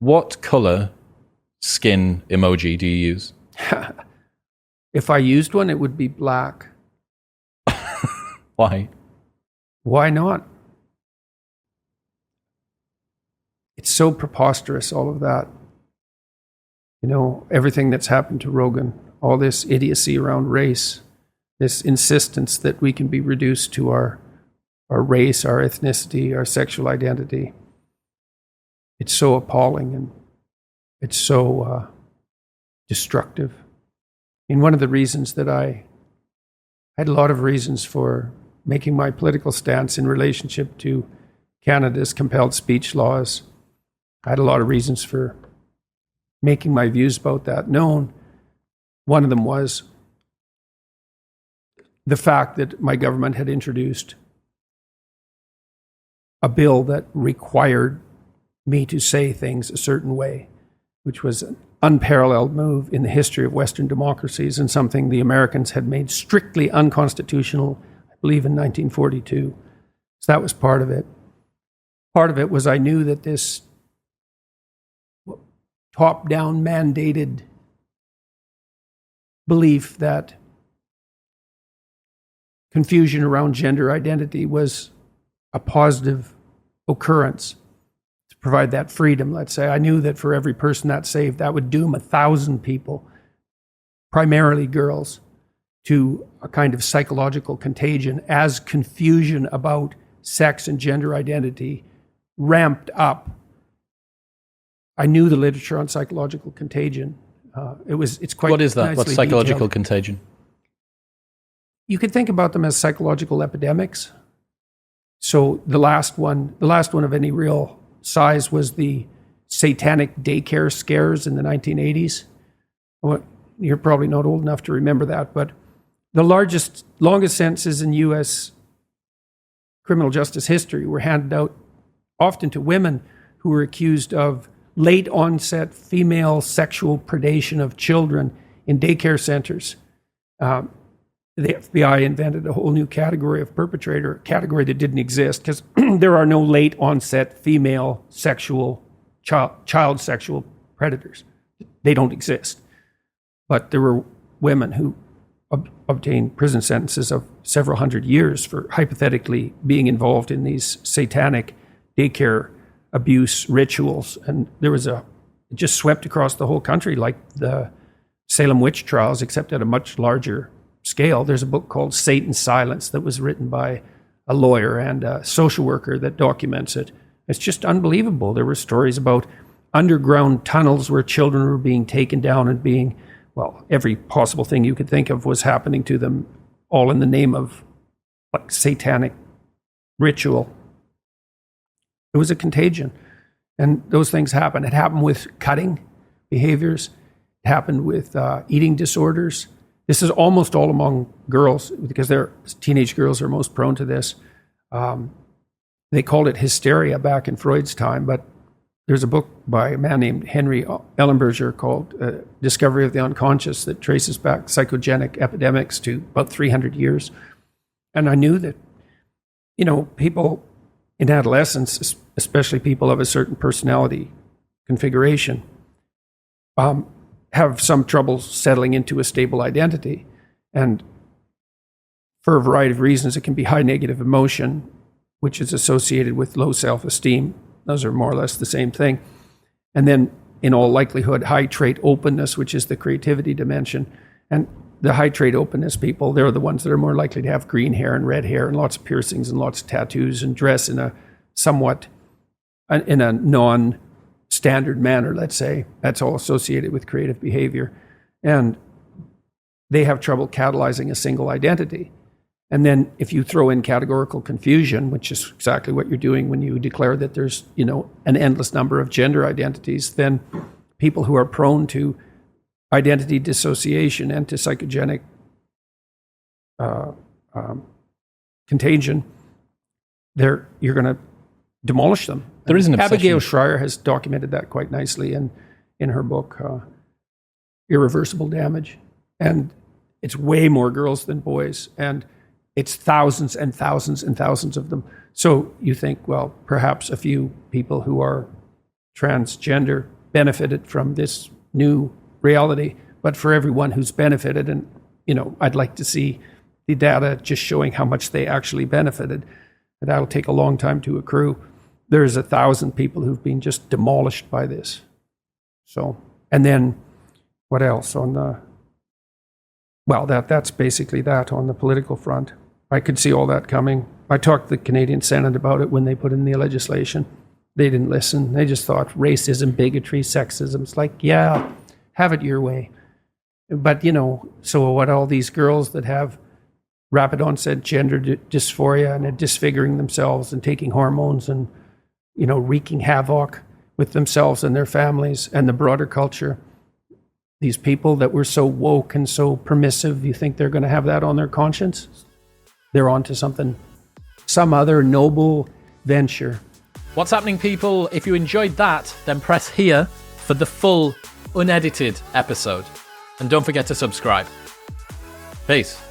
What color skin emoji do you use? If I used one, it would be black. Why? Why not? It's so preposterous, all of that. You know, everything that's happened to Rogan, all this idiocy around race, this insistence that we can be reduced to our race, our ethnicity, our sexual identity. It's so appalling and it's so destructive. And one of the reasons that I had a lot of reasons for making my political stance in relationship to Canada's compelled speech laws. I had a lot of reasons for making my views about that known. One of them was the fact that my government had introduced a bill that required me to say things a certain way, which was an unparalleled move in the history of Western democracies and something the Americans had made strictly unconstitutional, I believe in 1942. So that was part of it. Part of it was I knew that this top-down mandated belief that confusion around gender identity was a positive occurrence to provide that freedom, let's say. I knew that for every person that saved, that would doom 1,000 people, primarily girls, to a kind of psychological contagion as confusion about sex and gender identity ramped up. I knew the literature on psychological contagion. It's quite. What is that? What's psychological detailed. contagion? You could think about them as psychological epidemics. So the last one of any real size was the satanic daycare scares in the 1980s. Well, you're probably not old enough to remember that, but the longest sentences in U.S. criminal justice history were handed out often to women who were accused of late onset female sexual predation of children in daycare centers. The FBI invented a whole new category of perpetrator, a category that didn't exist because there are no late onset female sexual, child sexual predators. They don't exist. But there were women who obtained prison sentences of several hundred years for hypothetically being involved in these satanic daycare abuse rituals. And there was it just swept across the whole country like the Salem witch trials, except at a much larger scale. There's a book called Satan's Silence that was written by a lawyer and a social worker that documents it. It's just unbelievable. There were stories about underground tunnels where children were being taken down and being, well, every possible thing you could think of was happening to them, all in the name of like satanic ritual. It was a contagion. And those things happen. It happened with cutting behaviors. It happened with eating disorders. This is almost all among girls because teenage girls are most prone to this. They called it hysteria back in Freud's time, but there's a book by a man named Henry Ellenberger called Discovery of the Unconscious that traces back psychogenic epidemics to about 300 years. And I knew that, people in adolescence, especially people of a certain personality configuration, have some trouble settling into a stable identity. And for a variety of reasons, it can be high negative emotion, which is associated with low self-esteem. Those are more or less the same thing. And then, in all likelihood, high trait openness, which is the creativity dimension. And the high trait openness people, they're the ones that are more likely to have green hair and red hair and lots of piercings and lots of tattoos and dress in a non-standard manner, let's say. That's all associated with creative behavior. And they have trouble catalyzing a single identity. And then if you throw in categorical confusion, which is exactly what you're doing when you declare that there's, an endless number of gender identities, then people who are prone to identity dissociation and to psychogenic contagion, you're going to demolish them. There is an obsession. Abigail Schreier has documented that quite nicely in her book, Irreversible Damage. And it's way more girls than boys. And it's thousands and thousands and thousands of them. So you think, well, perhaps a few people who are transgender benefited from this new reality, but for everyone who's benefited, and I'd like to see the data just showing how much they actually benefited. And that'll take a long time to accrue. There's 1,000 people who've been just demolished by this. So, and then what else on the, well, that's basically that on the political front. I could see all that coming. I talked to the Canadian Senate about it when they put in the legislation. They didn't listen. They just thought racism, bigotry, sexism. It's like, yeah, have it your way. But, so what, all these girls that have rapid onset gender dysphoria and are disfiguring themselves and taking hormones and, wreaking havoc with themselves and their families and the broader culture. These people that were so woke and so permissive, you think they're going to have that on their conscience? They're on to something, some other noble venture. What's happening, people? If you enjoyed that, then press here for the full, unedited episode. And don't forget to subscribe. Peace.